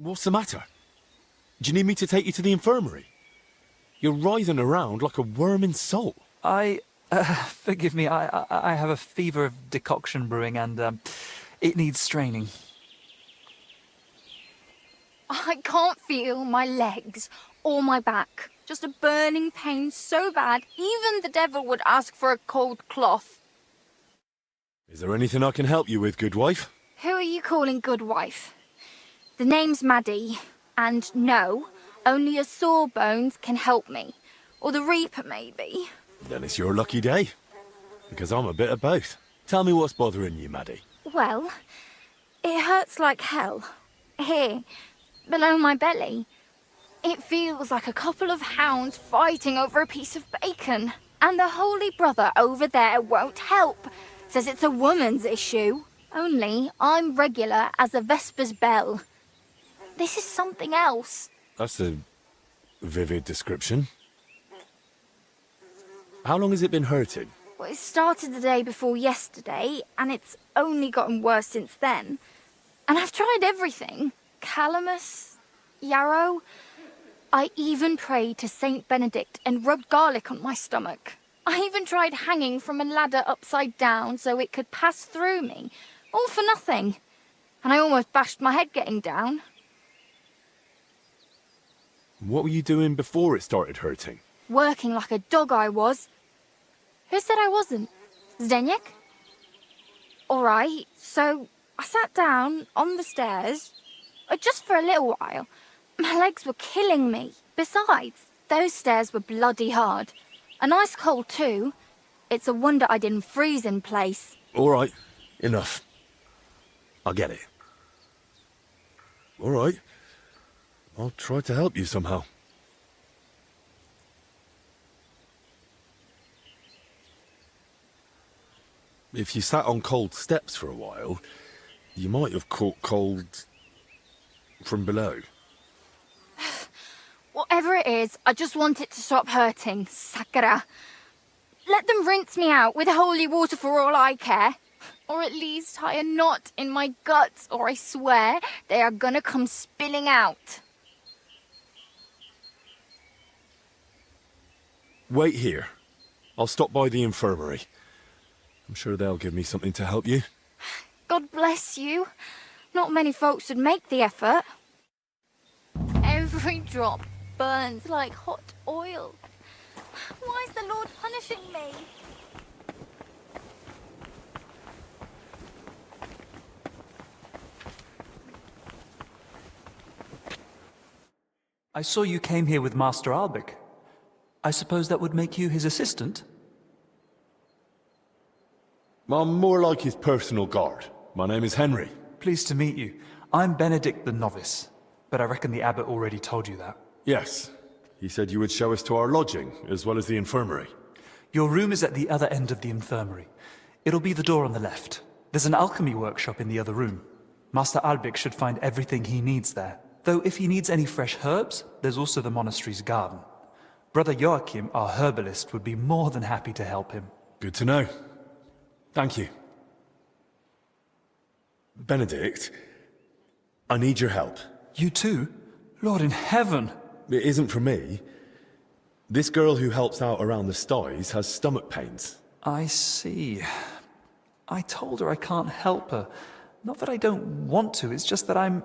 What's the matter? Do you need me to take you to the infirmary? You're writhing around like a worm in salt. Forgive me, I have a fever of decoction brewing and, it needs straining. I can't feel my legs or my back. Just a burning pain so bad, even the devil would ask for a cold cloth. Is there anything I can help you with, good wife? Who are you calling good wife? The name's Maddie, and no, only a sore bones can help me. Or the Reaper, maybe. Then it's your lucky day. Because I'm a bit of both. Tell me what's bothering you, Maddie. Well, it hurts like hell. Here, below my belly. It feels like a couple of hounds fighting over a piece of bacon. And the Holy Brother over there won't help. Says it's a woman's issue. Only I'm regular as a Vesper's bell. This is something else. That's a vivid description. How long has it been hurting? Well, it started the day before yesterday, and it's only gotten worse since then. And I've tried everything. Calamus, yarrow. I even prayed to Saint Benedict and rubbed garlic on my stomach. I even tried hanging from a ladder upside down so it could pass through me. All for nothing. And I almost bashed my head getting down. What were you doing before it started hurting? Working like a dog I was. Who said I wasn't? Zdeněk? All right, so I sat down on the stairs, just for a little while. My legs were killing me. Besides, those stairs were bloody hard. And ice cold too. It's a wonder I didn't freeze in place. All right, enough. I get it. All right. I'll try to help you somehow. If you sat on cold steps for a while, you might have caught cold from below. Whatever it is, I just want it to stop hurting. Sakara. Let them rinse me out with holy water for all I care. Or at least tie a knot in my guts, or I swear they are gonna come spilling out. Wait here. I'll stop by the infirmary. I'm sure they'll give me something to help you. God bless you. Not many folks would make the effort. Every drop burns like hot oil. Why is the Lord punishing me? I saw you came here with Master Albic. I suppose that would make you his assistant? I'm more like his personal guard. My name is Henry. Pleased to meet you. I'm Benedict the Novice, but I reckon the abbot already told you that. Yes. He said you would show us to our lodging, as well as the infirmary. Your room is at the other end of the infirmary. It'll be the door on the left. There's an alchemy workshop in the other room. Master Albic should find everything he needs there. Though if he needs any fresh herbs, there's also the monastery's garden. Brother Joachim, our herbalist, would be more than happy to help him. Good to know. Thank you. Benedict, I need your help. You too? Lord in heaven! It isn't for me. This girl who helps out around the sties has stomach pains. I see. I told her I can't help her. Not that I don't want to, it's just that I'm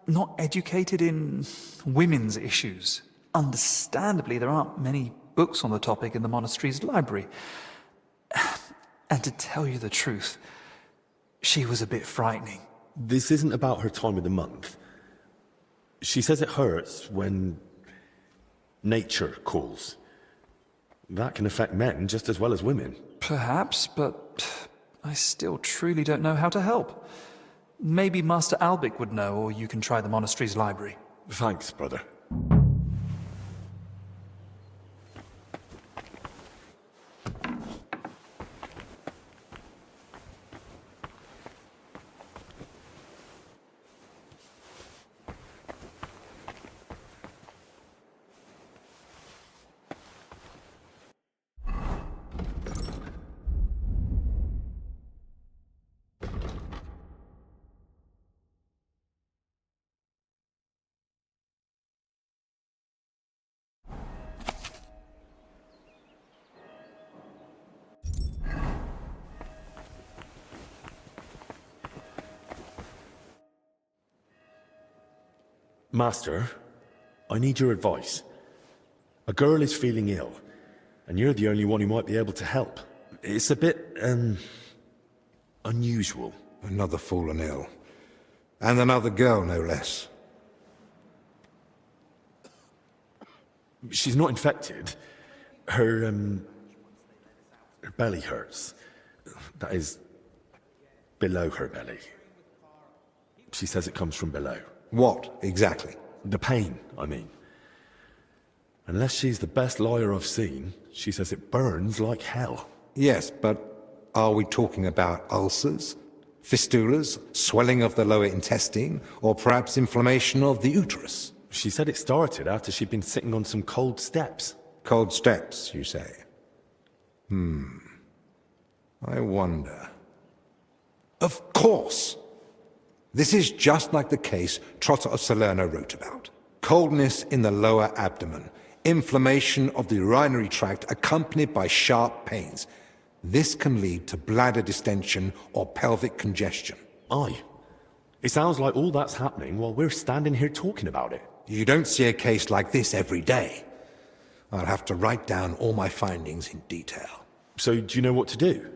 not educated in women's issues. Understandably, there aren't many books on the topic in the monastery's library. And to tell you the truth, she was a bit frightening. This isn't about her time of the month. She says it hurts when nature calls. That can affect men just as well as women. Perhaps, but I still truly don't know how to help. Maybe Master Albic would know, or you can try the monastery's library. Thanks, brother. Master, I need your advice. A girl is feeling ill, and you're the only one who might be able to help. It's a bit, unusual. Another fallen ill. And another girl, no less. She's not infected. Her belly hurts. That is, below her belly. She says it comes from below. What, exactly? The pain, I mean. Unless she's the best liar I've seen, she says it burns like hell. Yes, but are we talking about ulcers, fistulas, swelling of the lower intestine, or perhaps inflammation of the uterus? She said it started after she'd been sitting on some cold steps. Cold steps, you say? I wonder. Of course! This is just like the case Trotter of Salerno wrote about. Coldness in the lower abdomen, inflammation of the urinary tract accompanied by sharp pains. This can lead to bladder distension or pelvic congestion. Aye. It sounds like all that's happening while we're standing here talking about it. You don't see a case like this every day. I'll have to write down all my findings in detail. So do you know what to do?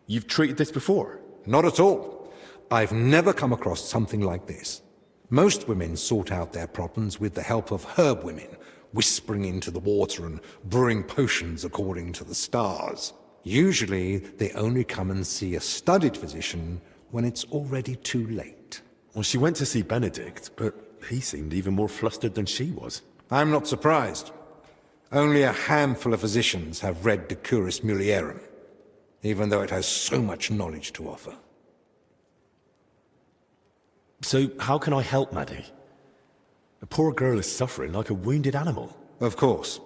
You've treated this before? Not at all. I've never come across something like this. Most women sort out their problems with the help of herb women, whispering into the water and brewing potions according to the stars. Usually, they only come and see a studied physician when it's already too late. Well, she went to see Benedict, but he seemed even more flustered than she was. I'm not surprised. Only a handful of physicians have read De Curis Mulierum, even though it has so much knowledge to offer. So how can I help Maddie? The poor girl is suffering like a wounded animal. Of course.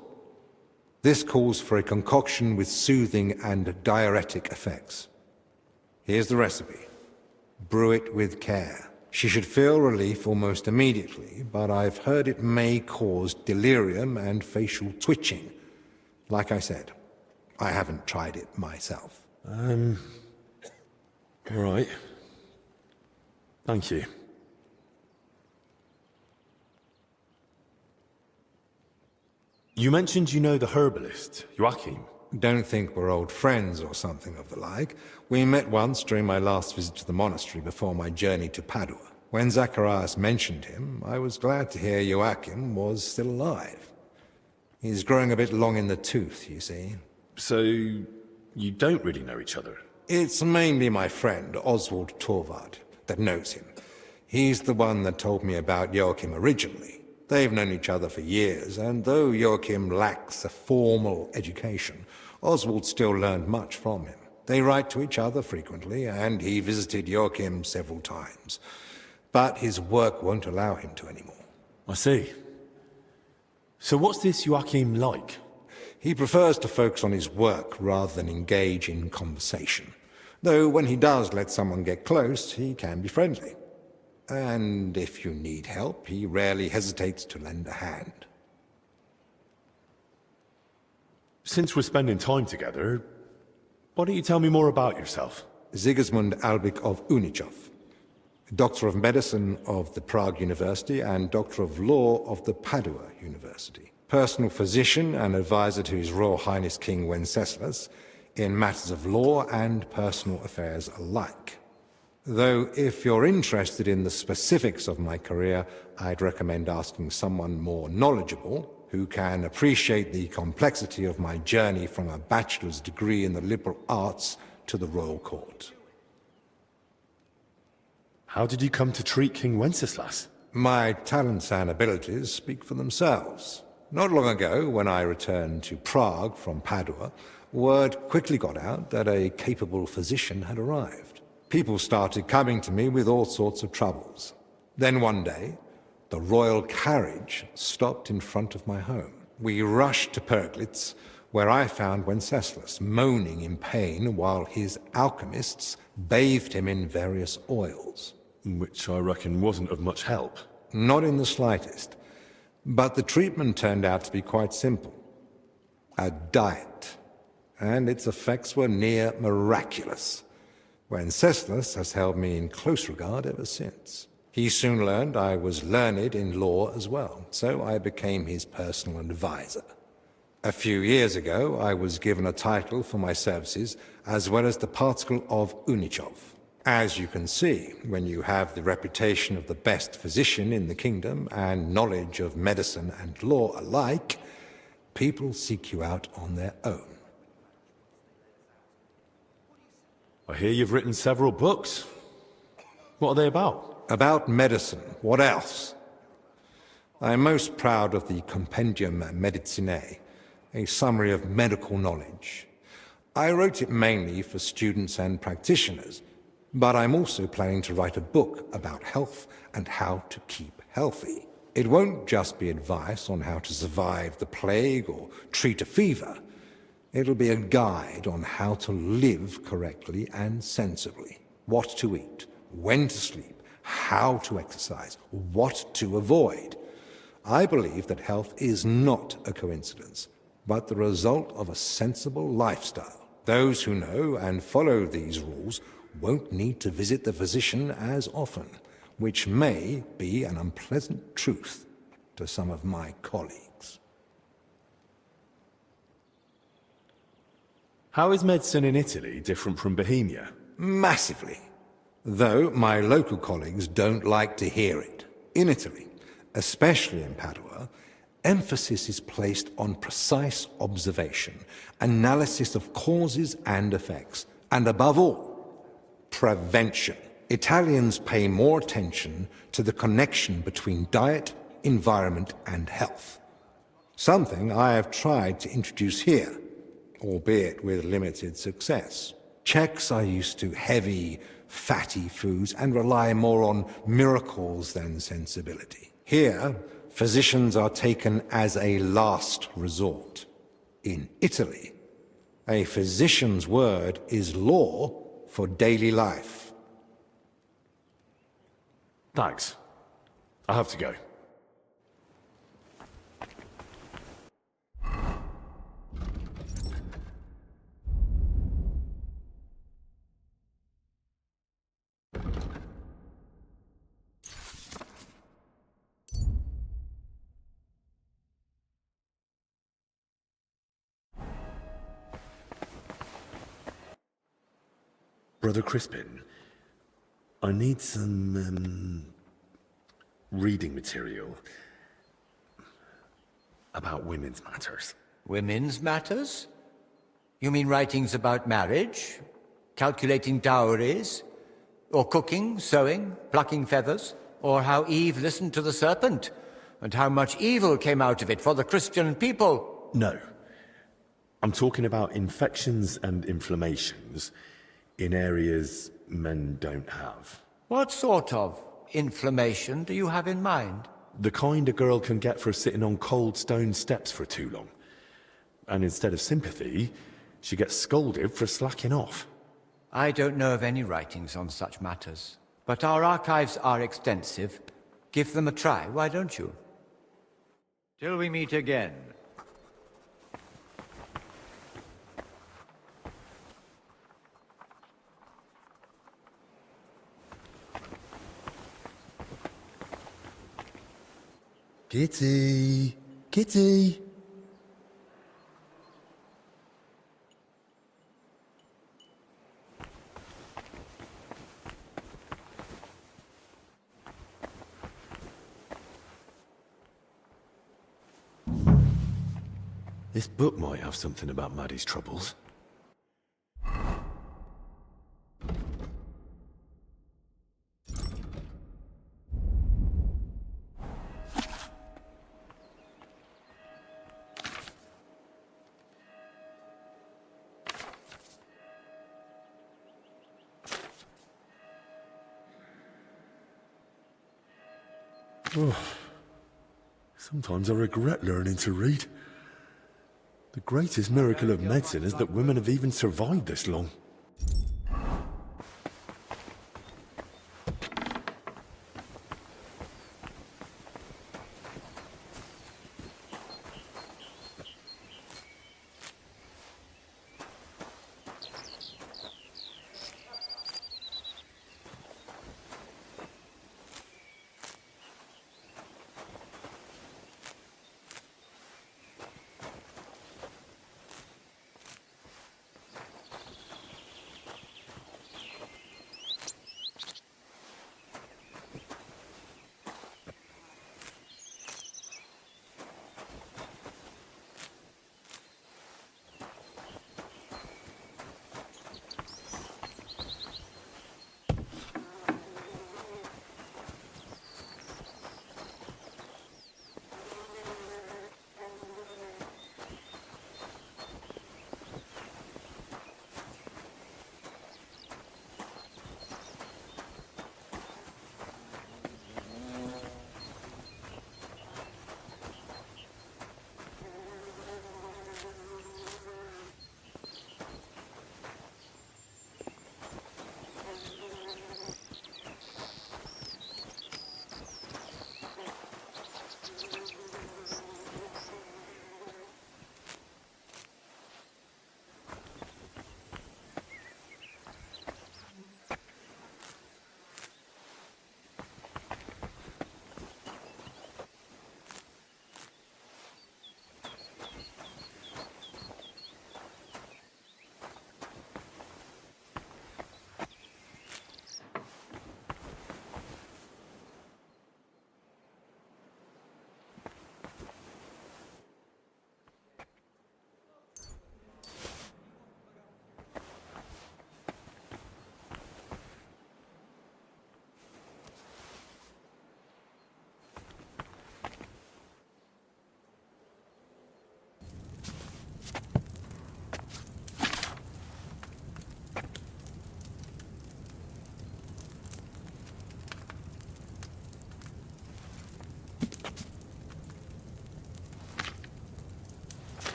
This calls for a concoction with soothing and diuretic effects. Here's the recipe. Brew it with care. She should feel relief almost immediately, but I've heard it may cause delirium and facial twitching. Like I said, I haven't tried it myself. All right. Thank you. You mentioned you know the herbalist, Joachim. Don't think we're old friends or something of the like. We met once during my last visit to the monastery before my journey to Padua. When Zacharias mentioned him, I was glad to hear Joachim was still alive. He's growing a bit long in the tooth, you see. So, you don't really know each other? It's mainly my friend, Oswald Torvald, that knows him. He's the one that told me about Joachim originally. They've known each other for years, and though Joachim lacks a formal education, Oswald still learned much from him. They write to each other frequently, and he visited Joachim several times. But his work won't allow him to anymore. I see. So what's this Joachim like? He prefers to focus on his work rather than engage in conversation. Though when he does let someone get close, he can be friendly. And if you need help, he rarely hesitates to lend a hand. Since we're spending time together, why don't you tell me more about yourself? Sigismund Albik of Unichov, Doctor of Medicine of the Prague University and Doctor of Law of the Padua University. Personal physician and advisor to His Royal Highness King Wenceslas in matters of law and personal affairs alike. Though if you're interested in the specifics of my career, I'd recommend asking someone more knowledgeable who can appreciate the complexity of my journey from a bachelor's degree in the liberal arts to the royal court. How did you come to treat King Wenceslas? My talents and abilities speak for themselves. Not long ago, when I returned to Prague from Padua, word quickly got out that a capable physician had arrived. People started coming to me with all sorts of troubles. Then one day, the royal carriage stopped in front of my home. We rushed to Perglitz, where I found Wenceslas moaning in pain while his alchemists bathed him in various oils. Which I reckon wasn't of much help. Not in the slightest. But the treatment turned out to be quite simple. A diet. And its effects were near miraculous. Wenceslas has held me in close regard ever since. He soon learned I was learned in law as well, so I became his personal advisor. A few years ago, I was given a title for my services, as well as the particle of Unichov. As you can see, when you have the reputation of the best physician in the kingdom and knowledge of medicine and law alike, people seek you out on their own. I hear you've written several books. What are they about? About medicine, what else? I am most proud of the Compendium Medicinae, a summary of medical knowledge. I wrote it mainly for students and practitioners, but I'm also planning to write a book about health and how to keep healthy. It won't just be advice on how to survive the plague or treat a fever. It'll be a guide on how to live correctly and sensibly, what to eat, when to sleep, how to exercise, what to avoid. I believe that health is not a coincidence, but the result of a sensible lifestyle. Those who know and follow these rules won't need to visit the physician as often, which may be an unpleasant truth to some of my colleagues. How is medicine in Italy different from Bohemia? Massively. Though my local colleagues don't like to hear it. In Italy, especially in Padua, emphasis is placed on precise observation, analysis of causes and effects, and above all, prevention. Italians pay more attention to the connection between diet, environment, and health. Something I have tried to introduce here, albeit with limited success. Czechs are used to heavy, fatty foods and rely more on miracles than sensibility. Here, physicians are taken as a last resort. In Italy, a physician's word is law for daily life. Thanks. I have to go. Brother Crispin, I need some reading material about women's matters. Women's matters? You mean writings about marriage? Calculating dowries? Or cooking, sewing, plucking feathers? Or how Eve listened to the serpent? And how much evil came out of it for the Christian people? No. I'm talking about infections and inflammations in areas men don't have. What sort of inflammation do you have in mind? The kind a girl can get for sitting on cold stone steps for too long. And instead of sympathy, she gets scolded for slacking off. I don't know of any writings on such matters, but our archives are extensive. Give them a try, why don't you? Till we meet again. Kitty! Kitty! This book might have something about Maddie's troubles. Sometimes I regret learning to read. The greatest miracle of medicine is that women have even survived this long.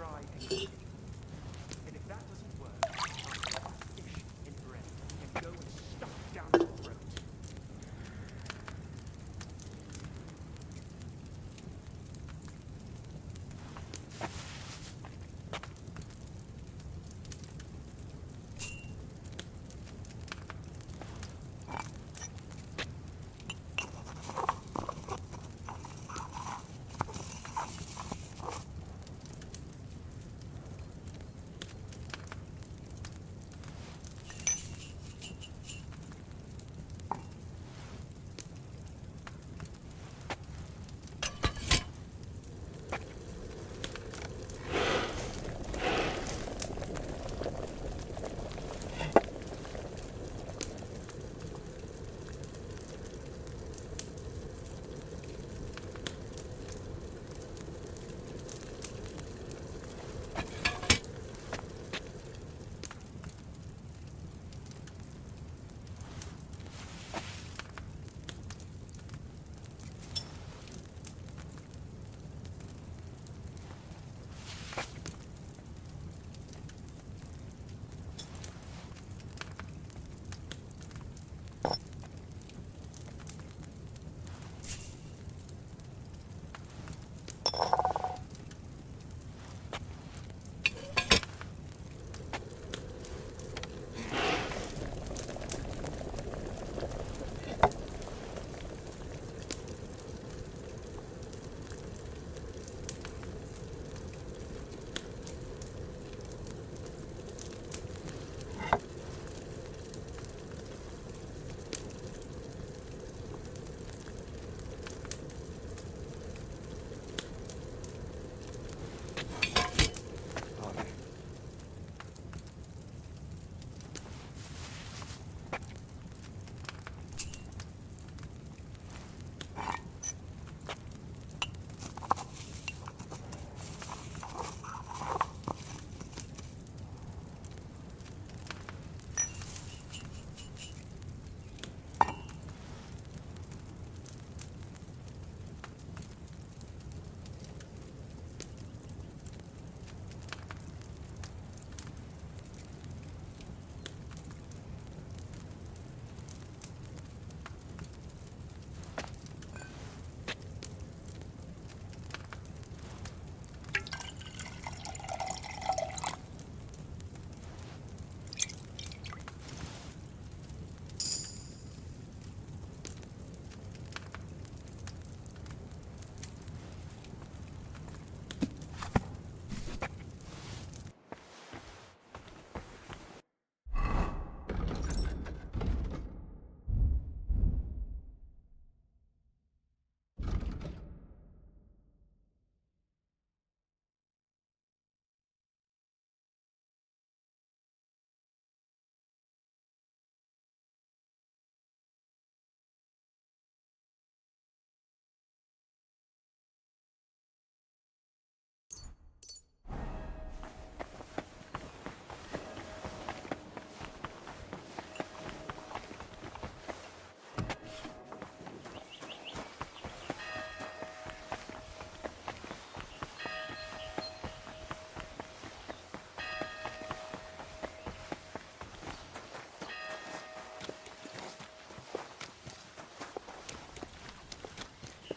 CryEngine. And if that doesn't work, I'll put fish in bread and go and stuff it down your throat.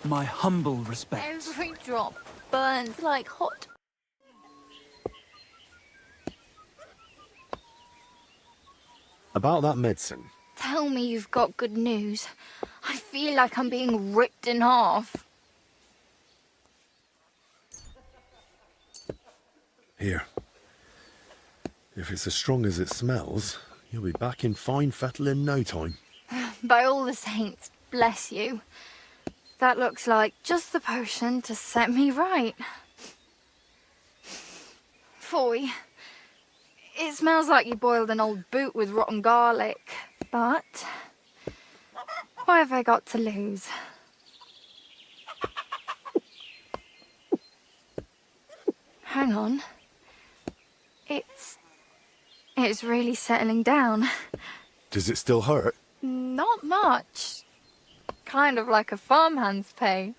My humble respects. Every drop burns like hot. About that medicine. Tell me you've got good news. I feel like I'm being ripped in half. Here. If it's as strong as it smells, you'll be back in fine fettle in no time. By all the saints, bless you. That looks like just the potion to set me right. Foy. It smells like you boiled an old boot with rotten garlic. But what have I got to lose? Hang on. It's really settling down. Does it still hurt? Not much. Kind of like a farmhand's pay.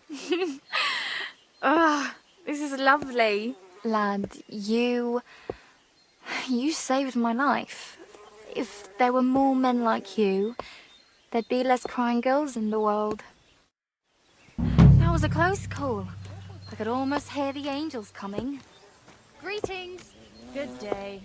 Ah, this is lovely. Lad, you saved my life. If there were more men like you, there'd be less crying girls in the world. That was a close call. I could almost hear the angels coming. Greetings. Good day.